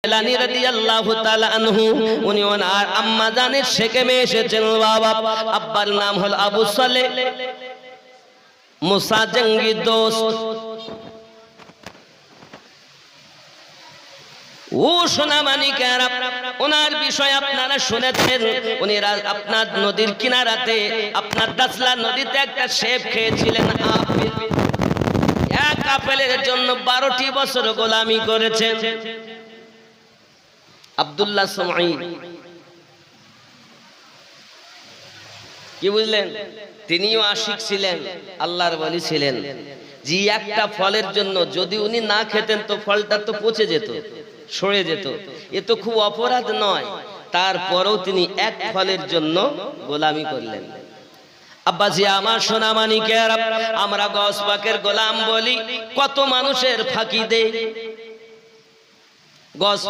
জিলানী রাদিয়াল্লাহু তাআলা আনহু উনি ওনার আম্মা জানের সেকেমে এসেছেন বাবা আব্বার নাম হলো আবু সালেহ মুসা জঙ্গি দোস্ত ও সোনামানিকেরা ওনার বিষয় আপনারা শুনেছেন উনি আপনার নদীর কিনারাতে আপনার দাসলা নদীতে একটা সেব খেয়েছিলেন আপেল এক আপেলের জন্য 12টি বছর গোলামি করেছেন আব্দুল্লাহ সুমাই কি বুঝলেন তিনিও আশিক ছিলেন আল্লাহর ওলি ছিলেন যে একটা ফলের জন্য যদি উনি না খেতেন তো ফলটা তো পচে যেত সরে যেত এ তো খুব অপরাধ নয় তারপরেও তিনি এক ফলের জন্য গোলামি করলেন আব্বাজি আমার সোনামানিকেরা আমরা গস পাকের গোলাম বলি কত মানুষের ফাঁকি দেই গস